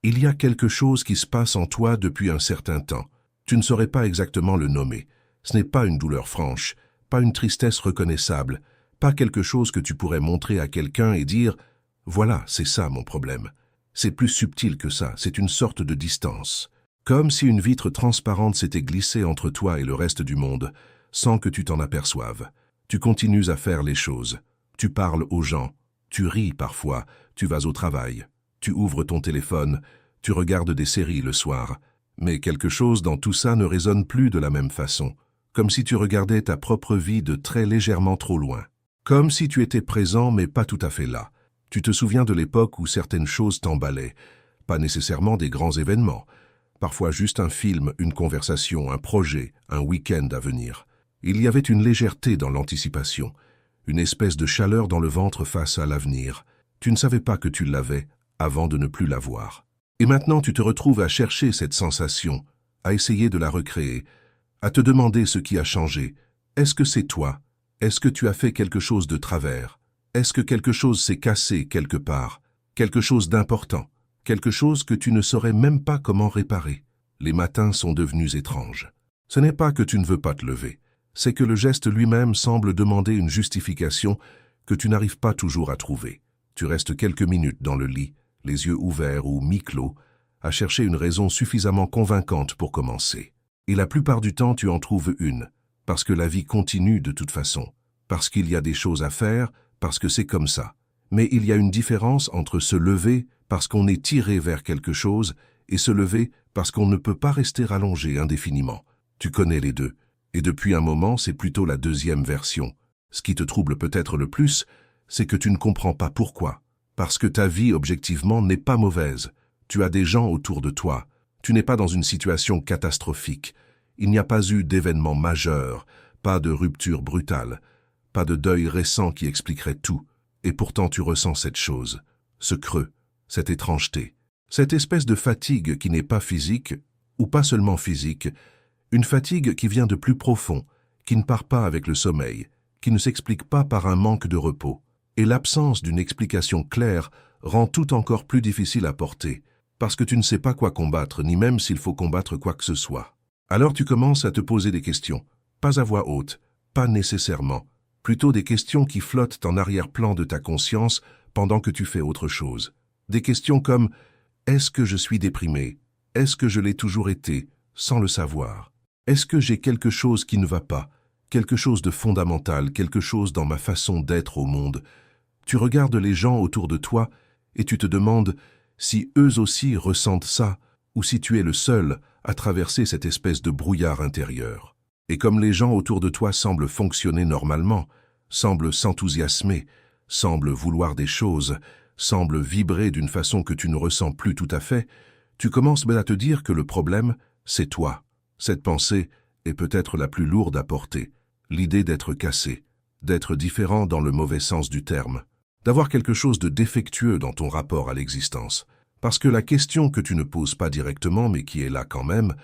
Il y a quelque chose qui se passe en toi depuis un certain temps. Tu ne saurais pas exactement le nommer. Ce n'est pas une douleur franche, pas une tristesse reconnaissable, pas quelque chose que tu pourrais montrer à quelqu'un et dire « Voilà, c'est ça mon problème ». C'est plus subtil que ça, c'est une sorte de distance. Comme si une vitre transparente s'était glissée entre toi et le reste du monde, sans que tu t'en aperçoives. Tu continues à faire les choses. Tu parles aux gens. Tu ris parfois. Tu vas au travail. Tu ouvres ton téléphone. Tu regardes des séries le soir. Mais quelque chose dans tout ça ne résonne plus de la même façon. Comme si tu regardais ta propre vie de très légèrement trop loin. Comme si tu étais présent mais pas tout à fait là. Tu te souviens de l'époque où certaines choses t'emballaient. Pas nécessairement des grands événements. Parfois juste un film, une conversation, un projet, un week-end à venir. Il y avait une légèreté dans l'anticipation, une espèce de chaleur dans le ventre face à l'avenir. Tu ne savais pas que tu l'avais avant de ne plus l'avoir. Et maintenant tu te retrouves à chercher cette sensation, à essayer de la recréer, à te demander ce qui a changé. Est-ce que c'est toi? Est-ce que tu as fait quelque chose de travers? Est-ce que quelque chose s'est cassé quelque part? Quelque chose d'important? Quelque chose que tu ne saurais même pas comment réparer? Les matins sont devenus étranges. Ce n'est pas que tu ne veux pas te lever. C'est que le geste lui-même semble demander une justification que tu n'arrives pas toujours à trouver. Tu restes quelques minutes dans le lit, les yeux ouverts ou mi-clos, à chercher une raison suffisamment convaincante pour commencer. Et la plupart du temps, tu en trouves une, parce que la vie continue de toute façon, parce qu'il y a des choses à faire, parce que c'est comme ça. Mais il y a une différence entre se lever parce qu'on est tiré vers quelque chose et se lever parce qu'on ne peut pas rester allongé indéfiniment. Tu connais les deux. Et depuis un moment, c'est plutôt la deuxième version. Ce qui te trouble peut-être le plus, c'est que tu ne comprends pas pourquoi. Parce que ta vie, objectivement, n'est pas mauvaise. Tu as des gens autour de toi. Tu n'es pas dans une situation catastrophique. Il n'y a pas eu d'événement majeur, pas de rupture brutale, pas de deuil récent qui expliquerait tout. Et pourtant tu ressens cette chose, ce creux, cette étrangeté, cette espèce de fatigue qui n'est pas physique, ou pas seulement physique, une fatigue qui vient de plus profond, qui ne part pas avec le sommeil, qui ne s'explique pas par un manque de repos. Et l'absence d'une explication claire rend tout encore plus difficile à porter, parce que tu ne sais pas quoi combattre, ni même s'il faut combattre quoi que ce soit. Alors tu commences à te poser des questions, pas à voix haute, pas nécessairement, plutôt des questions qui flottent en arrière-plan de ta conscience pendant que tu fais autre chose. Des questions comme « Est-ce que je suis déprimé? Est-ce que je l'ai toujours été, sans le savoir? Est-ce que j'ai quelque chose qui ne va pas? Quelque chose de fondamental, quelque chose dans ma façon d'être au monde ?» Tu regardes les gens autour de toi et tu te demandes si eux aussi ressentent ça ou si tu es le seul à traverser cette espèce de brouillard intérieur. Et comme les gens autour de toi semblent fonctionner normalement, semblent s'enthousiasmer, semblent vouloir des choses, semblent vibrer d'une façon que tu ne ressens plus tout à fait, tu commences à te dire que le problème, c'est toi. Cette pensée est peut-être la plus lourde à porter, l'idée d'être cassé, d'être différent dans le mauvais sens du terme, d'avoir quelque chose de défectueux dans ton rapport à l'existence. Parce que la question que tu ne poses pas directement, mais qui est là quand même,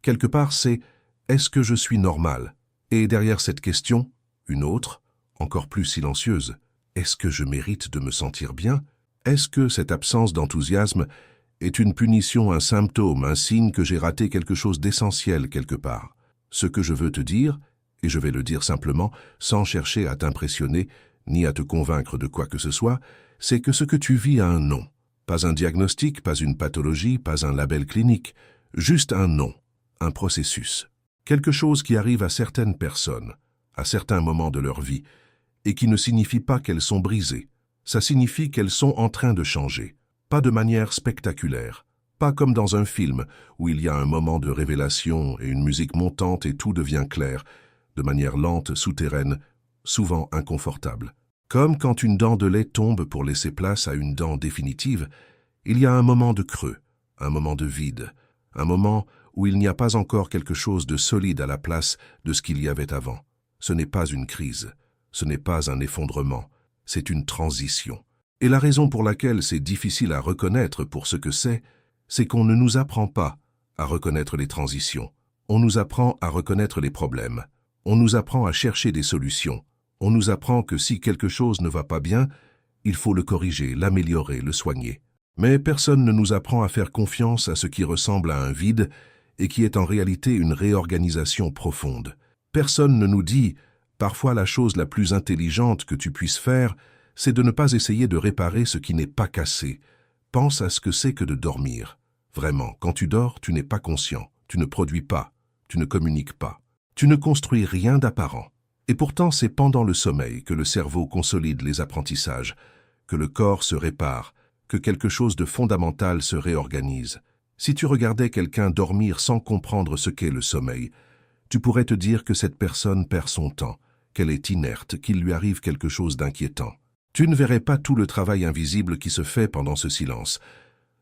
quelque part c'est « Est-ce que je suis normal ?» Et derrière cette question, une autre, encore plus silencieuse, « Est-ce que je mérite de me sentir bien ?» Est-ce que cette absence d'enthousiasme est une punition, un symptôme, un signe que j'ai raté quelque chose d'essentiel quelque part? Ce que je veux te dire, et je vais le dire simplement, sans chercher à t'impressionner, ni à te convaincre de quoi que ce soit, c'est que ce que tu vis a un nom. Pas un diagnostic, pas une pathologie, pas un label clinique, juste un nom, un processus. Quelque chose qui arrive à certaines personnes, à certains moments de leur vie, et qui ne signifie pas qu'elles sont brisées. Ça signifie qu'elles sont en train de changer, pas de manière spectaculaire, pas comme dans un film où il y a un moment de révélation et une musique montante et tout devient clair, de manière lente, souterraine, souvent inconfortable. Comme quand une dent de lait tombe pour laisser place à une dent définitive, il y a un moment de creux, un moment de vide, un moment où il n'y a pas encore quelque chose de solide à la place de ce qu'il y avait avant. Ce n'est pas une crise, ce n'est pas un effondrement, c'est une transition. Et la raison pour laquelle c'est difficile à reconnaître pour ce que c'est qu'on ne nous apprend pas à reconnaître les transitions. On nous apprend à reconnaître les problèmes. On nous apprend à chercher des solutions. On nous apprend que si quelque chose ne va pas bien, il faut le corriger, l'améliorer, le soigner. Mais personne ne nous apprend à faire confiance à ce qui ressemble à un vide et qui est en réalité une réorganisation profonde. Personne ne nous dit « parfois la chose la plus intelligente que tu puisses faire, c'est de ne pas essayer de réparer ce qui n'est pas cassé. Pense à ce que c'est que de dormir. Vraiment, quand tu dors, tu n'es pas conscient, tu ne produis pas, tu ne communiques pas. Tu ne construis rien d'apparent. Et pourtant, c'est pendant le sommeil que le cerveau consolide les apprentissages, que le corps se répare, que quelque chose de fondamental se réorganise. Si tu regardais quelqu'un dormir sans comprendre ce qu'est le sommeil, tu pourrais te dire que cette personne perd son temps, qu'elle est inerte, qu'il lui arrive quelque chose d'inquiétant. Tu ne verrais pas tout le travail invisible qui se fait pendant ce silence.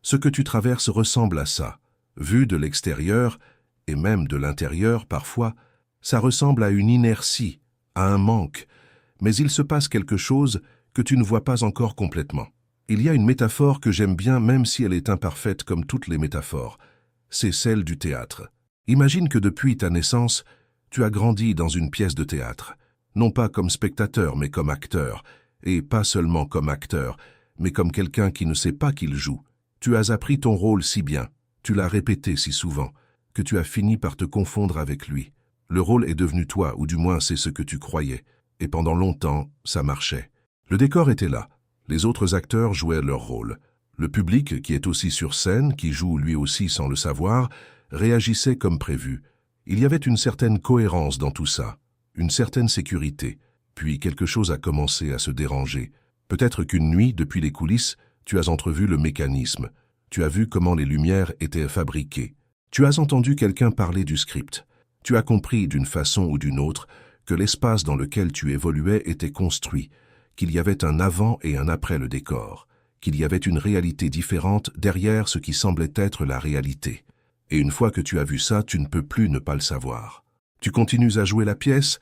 Ce que tu traverses ressemble à ça. Vu de l'extérieur, et même de l'intérieur parfois, ça ressemble à une inertie, à un manque, mais il se passe quelque chose que tu ne vois pas encore complètement. Il y a une métaphore que j'aime bien même si elle est imparfaite comme toutes les métaphores. C'est celle du théâtre. Imagine que depuis ta naissance, tu as grandi dans une pièce de théâtre. Non pas comme spectateur, mais comme acteur. Et pas seulement comme acteur, mais comme quelqu'un qui ne sait pas qu'il joue. Tu as appris ton rôle si bien, tu l'as répété si souvent, que tu as fini par te confondre avec lui. Le rôle est devenu toi, ou du moins c'est ce que tu croyais. Et pendant longtemps, ça marchait. Le décor était là. Les autres acteurs jouaient leur rôle. Le public, qui est aussi sur scène, qui joue lui aussi sans le savoir, réagissait comme prévu. Il y avait une certaine cohérence dans tout ça, une certaine sécurité. Puis quelque chose a commencé à se déranger. Peut-être qu'une nuit, depuis les coulisses, tu as entrevu le mécanisme. Tu as vu comment les lumières étaient fabriquées. Tu as entendu quelqu'un parler du script. Tu as compris d'une façon ou d'une autre que l'espace dans lequel tu évoluais était construit, qu'il y avait un avant et un après le décor, qu'il y avait une réalité différente derrière ce qui semblait être la réalité. Et une fois que tu as vu ça, tu ne peux plus ne pas le savoir. Tu continues à jouer la pièce,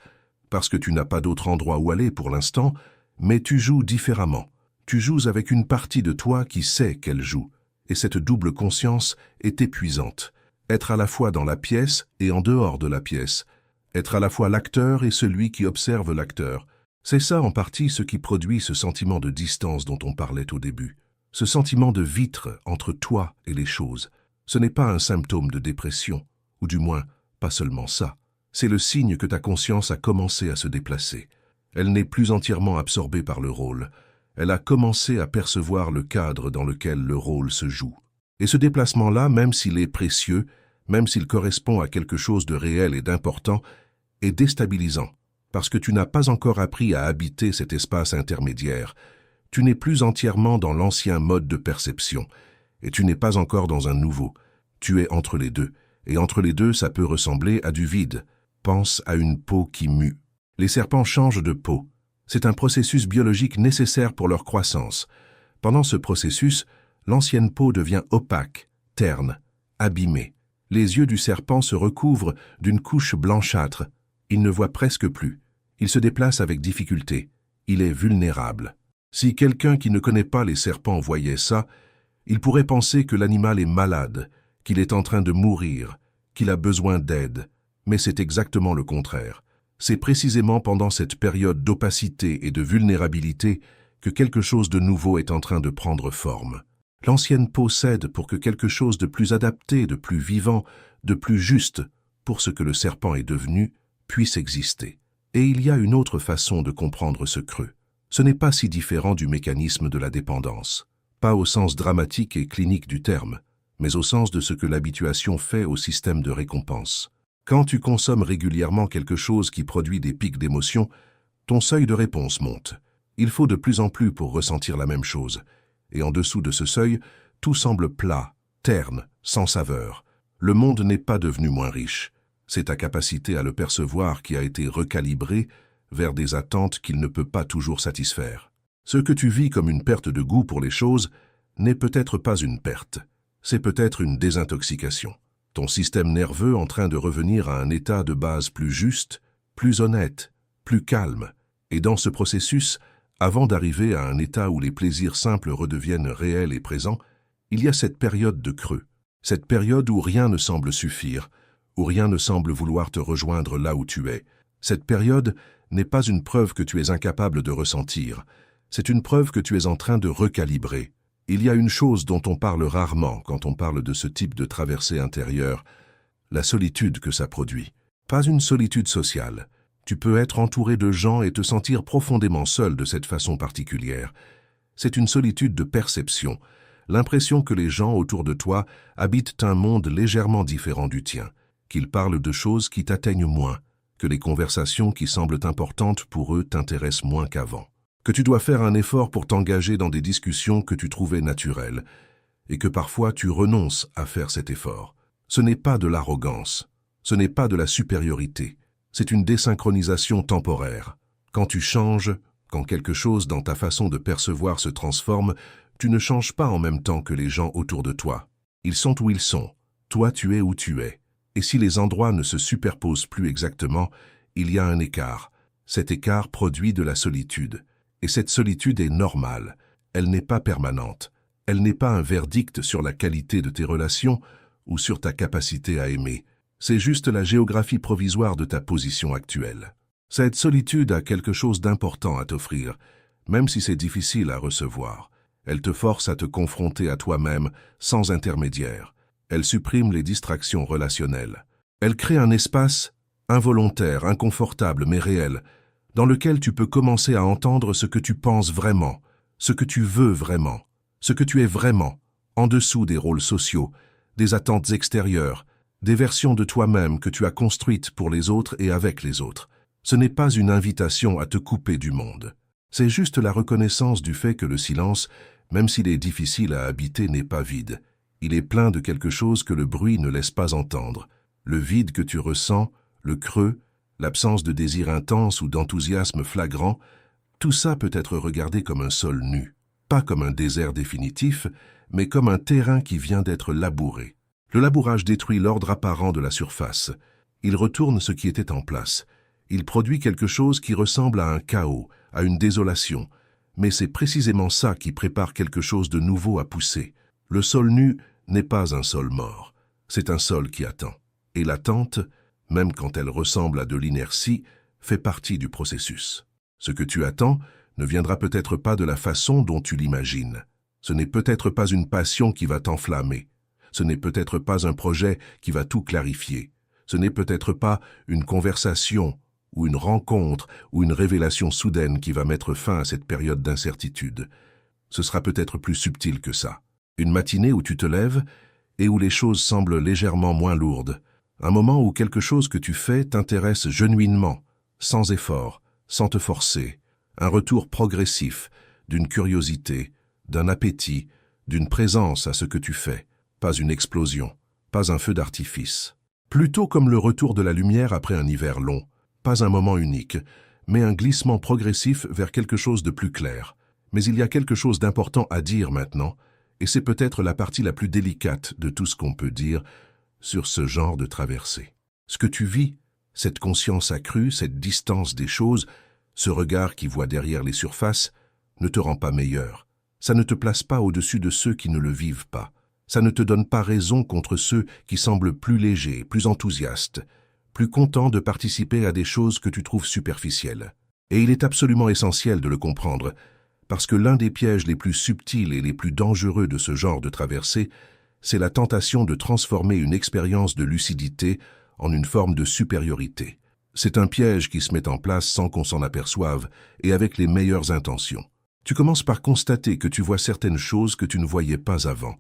parce que tu n'as pas d'autre endroit où aller pour l'instant, mais tu joues différemment. Tu joues avec une partie de toi qui sait qu'elle joue, et cette double conscience est épuisante. Être à la fois dans la pièce et en dehors de la pièce. Être à la fois l'acteur et celui qui observe l'acteur. C'est ça en partie ce qui produit ce sentiment de distance dont on parlait au début. Ce sentiment de vitre entre toi et les choses. Ce n'est pas un symptôme de dépression, ou du moins, pas seulement ça. C'est le signe que ta conscience a commencé à se déplacer. Elle n'est plus entièrement absorbée par le rôle. Elle a commencé à percevoir le cadre dans lequel le rôle se joue. Et ce déplacement-là, même s'il est précieux, même s'il correspond à quelque chose de réel et d'important, est déstabilisant, parce que tu n'as pas encore appris à habiter cet espace intermédiaire. Tu n'es plus entièrement dans l'ancien mode de perception, et tu n'es pas encore dans un nouveau. Tu es entre les deux, et entre les deux, ça peut ressembler à du vide. Pense à une peau qui mue. Les serpents changent de peau. C'est un processus biologique nécessaire pour leur croissance. Pendant ce processus, l'ancienne peau devient opaque, terne, abîmée. Les yeux du serpent se recouvrent d'une couche blanchâtre. Il ne voit presque plus. Il se déplace avec difficulté. Il est vulnérable. Si quelqu'un qui ne connaît pas les serpents voyait ça, il pourrait penser que l'animal est malade, qu'il est en train de mourir, qu'il a besoin d'aide. Mais c'est exactement le contraire. C'est précisément pendant cette période d'opacité et de vulnérabilité que quelque chose de nouveau est en train de prendre forme. L'ancienne peau cède pour que quelque chose de plus adapté, de plus vivant, de plus juste, pour ce que le serpent est devenu, puisse exister. Et il y a une autre façon de comprendre ce creux. Ce n'est pas si différent du mécanisme de la dépendance. Pas au sens dramatique et clinique du terme, mais au sens de ce que l'habituation fait au système de récompense. Quand tu consommes régulièrement quelque chose qui produit des pics d'émotion, ton seuil de réponse monte. Il faut de plus en plus pour ressentir la même chose. Et en dessous de ce seuil, tout semble plat, terne, sans saveur. Le monde n'est pas devenu moins riche. C'est ta capacité à le percevoir qui a été recalibrée vers des attentes qu'il ne peut pas toujours satisfaire. Ce que tu vis comme une perte de goût pour les choses n'est peut-être pas une perte. C'est peut-être une désintoxication. Ton système nerveux en train de revenir à un état de base plus juste, plus honnête, plus calme. Et dans ce processus, avant d'arriver à un état où les plaisirs simples redeviennent réels et présents, il y a cette période de creux, cette période où rien ne semble suffire, où rien ne semble vouloir te rejoindre là où tu es. Cette période n'est pas une preuve que tu es incapable de ressentir, c'est une preuve que tu es en train de recalibrer. Il y a une chose dont on parle rarement quand on parle de ce type de traversée intérieure, la solitude que ça produit. Pas une solitude sociale. Tu peux être entouré de gens et te sentir profondément seul de cette façon particulière. C'est une solitude de perception, l'impression que les gens autour de toi habitent un monde légèrement différent du tien, qu'ils parlent de choses qui t'atteignent moins, que les conversations qui semblent importantes pour eux t'intéressent moins qu'avant, que tu dois faire un effort pour t'engager dans des discussions que tu trouvais naturelles, et que parfois tu renonces à faire cet effort. Ce n'est pas de l'arrogance, ce n'est pas de la supériorité, c'est une désynchronisation temporaire. Quand tu changes, quand quelque chose dans ta façon de percevoir se transforme, tu ne changes pas en même temps que les gens autour de toi. Ils sont où ils sont, toi tu es où tu es. Et si les endroits ne se superposent plus exactement, il y a un écart. Cet écart produit de la solitude. Et cette solitude est normale. Elle n'est pas permanente. Elle n'est pas un verdict sur la qualité de tes relations ou sur ta capacité à aimer. C'est juste la géographie provisoire de ta position actuelle. Cette solitude a quelque chose d'important à t'offrir, même si c'est difficile à recevoir. Elle te force à te confronter à toi-même sans intermédiaire. Elle supprime les distractions relationnelles. Elle crée un espace involontaire, inconfortable mais réel, dans lequel tu peux commencer à entendre ce que tu penses vraiment, ce que tu veux vraiment, ce que tu es vraiment, en dessous des rôles sociaux, des attentes extérieures, des versions de toi-même que tu as construites pour les autres et avec les autres. Ce n'est pas une invitation à te couper du monde. C'est juste la reconnaissance du fait que le silence, même s'il est difficile à habiter, n'est pas vide. Il est plein de quelque chose que le bruit ne laisse pas entendre. Le vide que tu ressens, le creux, l'absence de désir intense ou d'enthousiasme flagrant, tout ça peut être regardé comme un sol nu. Pas comme un désert définitif, mais comme un terrain qui vient d'être labouré. Le labourage détruit l'ordre apparent de la surface. Il retourne ce qui était en place. Il produit quelque chose qui ressemble à un chaos, à une désolation. Mais c'est précisément ça qui prépare quelque chose de nouveau à pousser. Le sol nu n'est pas un sol mort, c'est un sol qui attend. Et l'attente, même quand elle ressemble à de l'inertie, fait partie du processus. Ce que tu attends ne viendra peut-être pas de la façon dont tu l'imagines. Ce n'est peut-être pas une passion qui va t'enflammer. Ce n'est peut-être pas un projet qui va tout clarifier. Ce n'est peut-être pas une conversation ou une rencontre ou une révélation soudaine qui va mettre fin à cette période d'incertitude. Ce sera peut-être plus subtil que ça. Une matinée où tu te lèves et où les choses semblent légèrement moins lourdes. Un moment où quelque chose que tu fais t'intéresse genuinement, sans effort, sans te forcer. Un retour progressif, d'une curiosité, d'un appétit, d'une présence à ce que tu fais. Pas une explosion, pas un feu d'artifice. Plutôt comme le retour de la lumière après un hiver long. Pas un moment unique, mais un glissement progressif vers quelque chose de plus clair. Mais il y a quelque chose d'important à dire maintenant, et c'est peut-être la partie la plus délicate de tout ce qu'on peut dire sur ce genre de traversée. Ce que tu vis, cette conscience accrue, cette distance des choses, ce regard qui voit derrière les surfaces, ne te rend pas meilleur. Ça ne te place pas au-dessus de ceux qui ne le vivent pas. Ça ne te donne pas raison contre ceux qui semblent plus légers, plus enthousiastes, plus contents de participer à des choses que tu trouves superficielles. Et il est absolument essentiel de le comprendre, parce que l'un des pièges les plus subtils et les plus dangereux de ce genre de traversée, c'est la tentation de transformer une expérience de lucidité en une forme de supériorité. C'est un piège qui se met en place sans qu'on s'en aperçoive et avec les meilleures intentions. Tu commences par constater que tu vois certaines choses que tu ne voyais pas avant.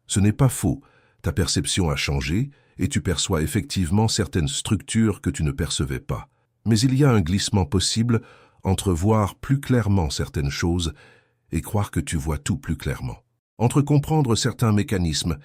Ce n'est pas faux, ta perception a changé et tu perçois effectivement certaines structures que tu ne percevais pas. Mais il y a un glissement possible entre voir plus clairement certaines choses et croire que tu vois tout plus clairement. Entre comprendre certains mécanismes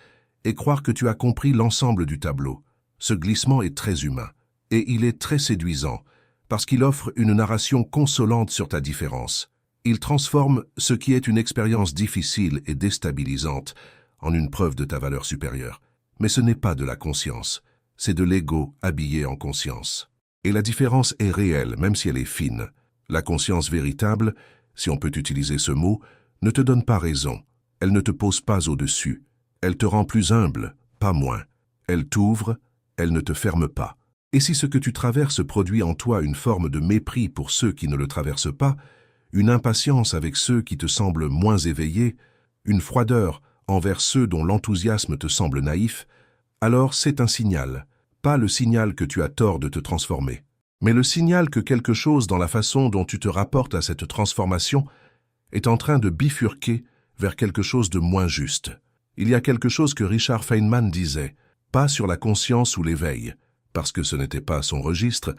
et croire que tu as compris l'ensemble du tableau. Ce glissement est très humain et il est très séduisant parce qu'il offre une narration consolante sur ta différence. Il transforme ce qui est une expérience difficile et déstabilisante en une preuve de ta valeur supérieure. Mais ce n'est pas de la conscience, c'est de l'ego habillé en conscience. Et la différence est réelle, même si elle est fine. La conscience véritable, si on peut utiliser ce mot, ne te donne pas raison. Elle ne te pose pas au-dessus. Elle te rend plus humble, pas moins. Elle t'ouvre, elle ne te ferme pas. Et si ce que tu traverses produit en toi une forme de mépris pour ceux qui ne le traversent pas, une impatience avec ceux qui te semblent moins éveillés, une froideur envers ceux dont l'enthousiasme te semble naïf, alors c'est un signal, pas le signal que tu as tort de te transformer, mais le signal que quelque chose dans la façon dont tu te rapportes à cette transformation est en train de bifurquer vers quelque chose de moins juste. Il y a quelque chose que Richard Feynman disait, pas sur la conscience ou l'éveil, parce que ce n'était pas son registre,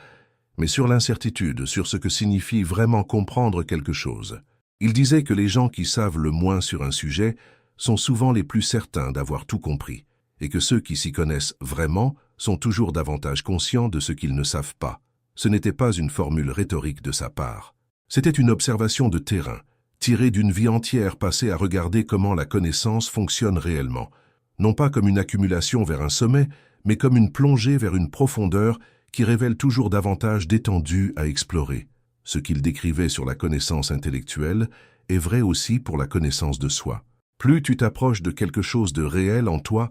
mais sur l'incertitude, sur ce que signifie vraiment comprendre quelque chose. Il disait que les gens qui savent le moins sur un sujet sont souvent les plus certains d'avoir tout compris, et que ceux qui s'y connaissent vraiment sont toujours davantage conscients de ce qu'ils ne savent pas. Ce n'était pas une formule rhétorique de sa part. C'était une observation de terrain, tirée d'une vie entière passée à regarder comment la connaissance fonctionne réellement, non pas comme une accumulation vers un sommet, mais comme une plongée vers une profondeur qui révèle toujours davantage d'étendue à explorer. Ce qu'il décrivait sur la connaissance intellectuelle est vrai aussi pour la connaissance de soi. Plus tu t'approches de quelque chose de réel en toi,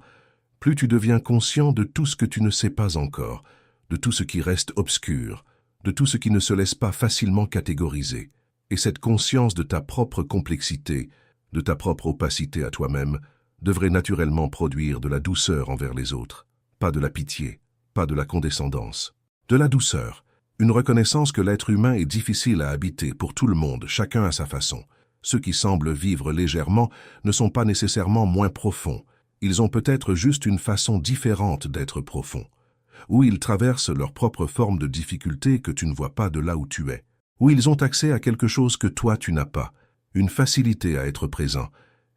plus tu deviens conscient de tout ce que tu ne sais pas encore, de tout ce qui reste obscur, de tout ce qui ne se laisse pas facilement catégoriser. Et cette conscience de ta propre complexité, de ta propre opacité à toi-même, devrait naturellement produire de la douceur envers les autres. Pas de la pitié, pas de la condescendance. De la douceur, une reconnaissance que l'être humain est difficile à habiter pour tout le monde, chacun à sa façon. Ceux qui semblent vivre légèrement ne sont pas nécessairement moins profonds. Ils ont peut-être juste une façon différente d'être profonds. Ou ils traversent leur propre forme de difficulté que tu ne vois pas de là où tu es. Ou ils ont accès à quelque chose que toi tu n'as pas, une facilité à être présent,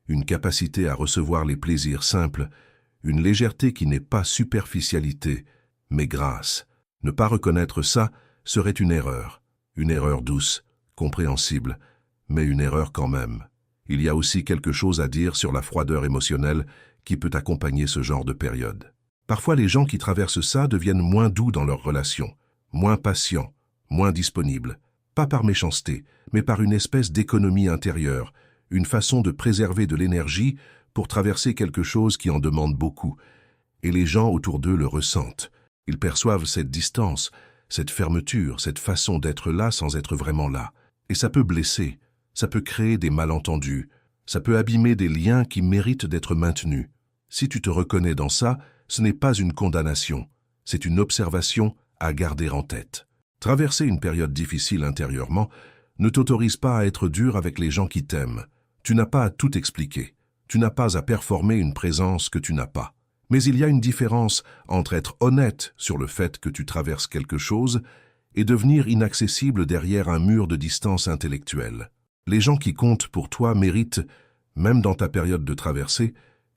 une capacité à recevoir les plaisirs simples, une légèreté qui n'est pas superficialité, mais grâce. Ne pas reconnaître ça serait une erreur douce, compréhensible, mais une erreur quand même. Il y a aussi quelque chose à dire sur la froideur émotionnelle qui peut accompagner ce genre de période. Parfois les gens qui traversent ça deviennent moins doux dans leurs relations, moins patients, moins disponibles. Pas par méchanceté, mais par une espèce d'économie intérieure, une façon de préserver de l'énergie pour traverser quelque chose qui en demande beaucoup. Et les gens autour d'eux le ressentent. Ils perçoivent cette distance, cette fermeture, cette façon d'être là sans être vraiment là. Et ça peut blesser, ça peut créer des malentendus, ça peut abîmer des liens qui méritent d'être maintenus. Si tu te reconnais dans ça, ce n'est pas une condamnation, c'est une observation à garder en tête. Traverser une période difficile intérieurement ne t'autorise pas à être dur avec les gens qui t'aiment. Tu n'as pas à tout expliquer. Tu n'as pas à performer une présence que tu n'as pas. Mais il y a une différence entre être honnête sur le fait que tu traverses quelque chose et devenir inaccessible derrière un mur de distance intellectuelle. Les gens qui comptent pour toi méritent, même dans ta période de traversée,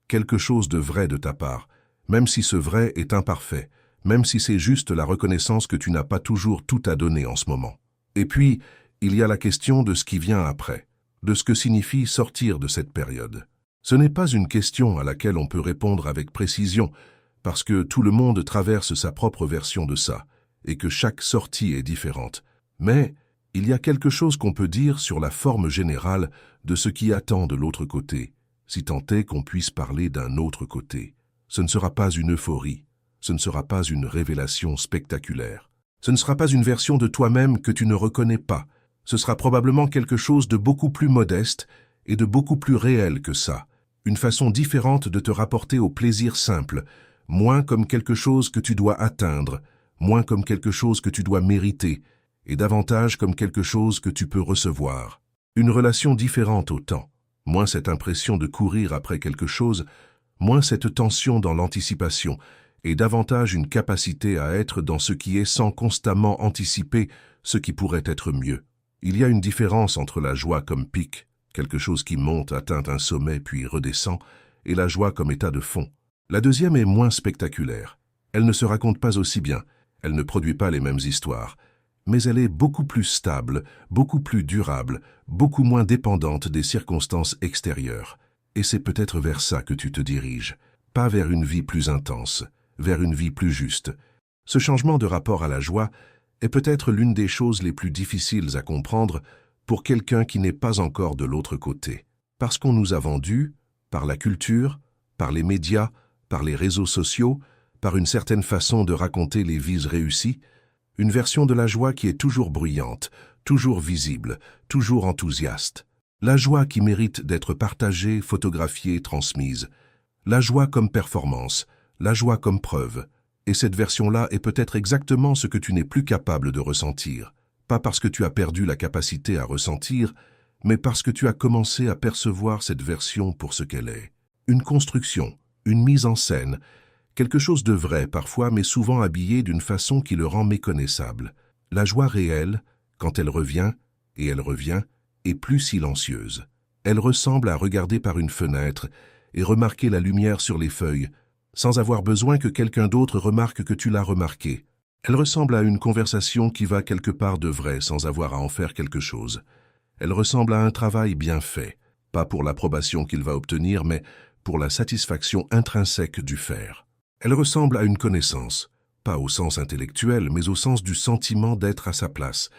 quelque chose de vrai de ta part, même si ce vrai est imparfait, même si c'est juste la reconnaissance que tu n'as pas toujours tout à donner en ce moment. Et puis, il y a la question de ce qui vient après, de ce que signifie sortir de cette période. Ce n'est pas une question à laquelle on peut répondre avec précision, parce que tout le monde traverse sa propre version de ça, et que chaque sortie est différente. Mais il y a quelque chose qu'on peut dire sur la forme générale de ce qui attend de l'autre côté, si tant est qu'on puisse parler d'un autre côté. Ce ne sera pas une euphorie. Ce ne sera pas une révélation spectaculaire. Ce ne sera pas une version de toi-même que tu ne reconnais pas. Ce sera probablement quelque chose de beaucoup plus modeste et de beaucoup plus réel que ça. Une façon différente de te rapporter au plaisir simple, moins comme quelque chose que tu dois atteindre, moins comme quelque chose que tu dois mériter, et davantage comme quelque chose que tu peux recevoir. Une relation différente au temps, moins cette impression de courir après quelque chose, moins cette tension dans l'anticipation, et davantage une capacité à être dans ce qui est sans constamment anticiper ce qui pourrait être mieux. Il y a une différence entre la joie comme pic, quelque chose qui monte, atteint un sommet puis redescend, et la joie comme état de fond. La deuxième est moins spectaculaire. Elle ne se raconte pas aussi bien, elle ne produit pas les mêmes histoires, mais elle est beaucoup plus stable, beaucoup plus durable, beaucoup moins dépendante des circonstances extérieures. Et c'est peut-être vers ça que tu te diriges, pas vers une vie plus intense, vers une vie plus juste. Ce changement de rapport à la joie est peut-être l'une des choses les plus difficiles à comprendre pour quelqu'un qui n'est pas encore de l'autre côté. Parce qu'on nous a vendu, par la culture, par les médias, par les réseaux sociaux, par une certaine façon de raconter les vies réussies, une version de la joie qui est toujours bruyante, toujours visible, toujours enthousiaste. La joie qui mérite d'être partagée, photographiée, transmise. La joie comme performance, la joie comme preuve. Et cette version-là est peut-être exactement ce que tu n'es plus capable de ressentir. Pas parce que tu as perdu la capacité à ressentir, mais parce que tu as commencé à percevoir cette version pour ce qu'elle est. Une construction, une mise en scène, quelque chose de vrai parfois, mais souvent habillé d'une façon qui le rend méconnaissable. La joie réelle, quand elle revient, et elle revient, est plus silencieuse. Elle ressemble à regarder par une fenêtre et remarquer la lumière sur les feuilles, sans avoir besoin que quelqu'un d'autre remarque que tu l'as remarqué. Elle ressemble à une conversation qui va quelque part de vrai sans avoir à en faire quelque chose. Elle ressemble à un travail bien fait, pas pour l'approbation qu'il va obtenir, mais pour la satisfaction intrinsèque du faire. Elle ressemble à une connaissance, pas au sens intellectuel, mais au sens du sentiment d'être à sa place,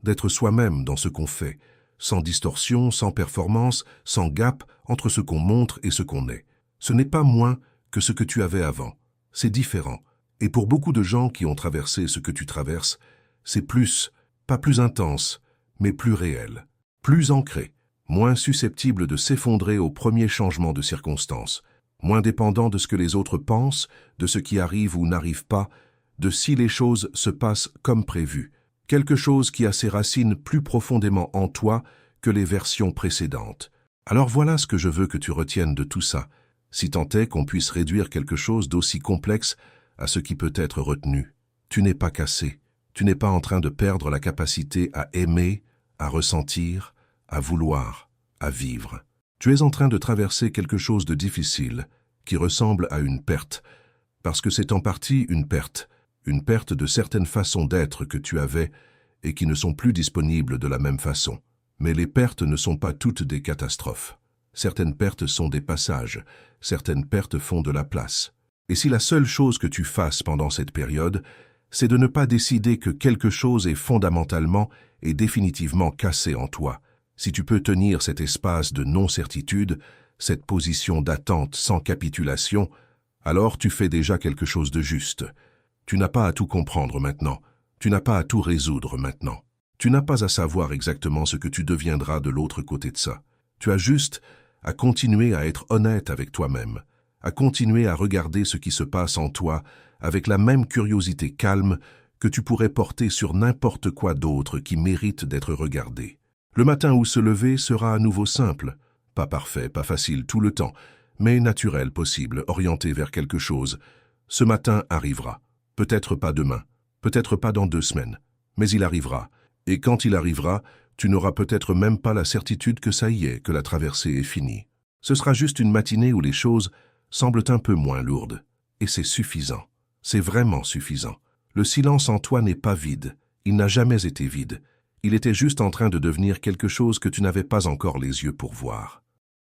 d'être soi-même dans ce qu'on fait, sans distorsion, sans performance, sans gap entre ce qu'on montre et ce qu'on est. Ce n'est pas moins que ce que tu avais avant. C'est différent. Et pour beaucoup de gens qui ont traversé ce que tu traverses, c'est plus, pas plus intense, mais plus réel, plus ancré, moins susceptible de s'effondrer au premier changement de circonstances, moins dépendant de ce que les autres pensent, de ce qui arrive ou n'arrive pas, de si les choses se passent comme prévu. Quelque chose qui a ses racines plus profondément en toi que les versions précédentes. Alors voilà ce que je veux que tu retiennes de tout ça, si tant est qu'on puisse réduire quelque chose d'aussi complexe à ce qui peut être retenu. Tu n'es pas cassé, tu n'es pas en train de perdre la capacité à aimer, à ressentir, à vouloir, à vivre. Tu es en train de traverser quelque chose de difficile, qui ressemble à une perte, parce que c'est en partie une perte de certaines façons d'être que tu avais et qui ne sont plus disponibles de la même façon. Mais les pertes ne sont pas toutes des catastrophes. Certaines pertes sont des passages, certaines pertes font de la place. Et si la seule chose que tu fasses pendant cette période, c'est de ne pas décider que quelque chose est fondamentalement et définitivement cassé en toi, si tu peux tenir cet espace de non-certitude, cette position d'attente sans capitulation, alors tu fais déjà quelque chose de juste. Tu n'as pas à tout comprendre maintenant. Tu n'as pas à tout résoudre maintenant. Tu n'as pas à savoir exactement ce que tu deviendras de l'autre côté de ça. Tu as juste à continuer à être honnête avec toi-même, à continuer à regarder ce qui se passe en toi avec la même curiosité calme que tu pourrais porter sur n'importe quoi d'autre qui mérite d'être regardé. Le matin où se lever sera à nouveau simple, pas parfait, pas facile tout le temps, mais naturel, possible, orienté vers quelque chose. Ce matin arrivera. Peut-être pas demain, peut-être pas dans 2 semaines, mais il arrivera. Et quand il arrivera, tu n'auras peut-être même pas la certitude que ça y est, que la traversée est finie. Ce sera juste une matinée où les choses semblent un peu moins lourdes. Et c'est suffisant. C'est vraiment suffisant. Le silence en toi n'est pas vide. Il n'a jamais été vide. Il était juste en train de devenir quelque chose que tu n'avais pas encore les yeux pour voir.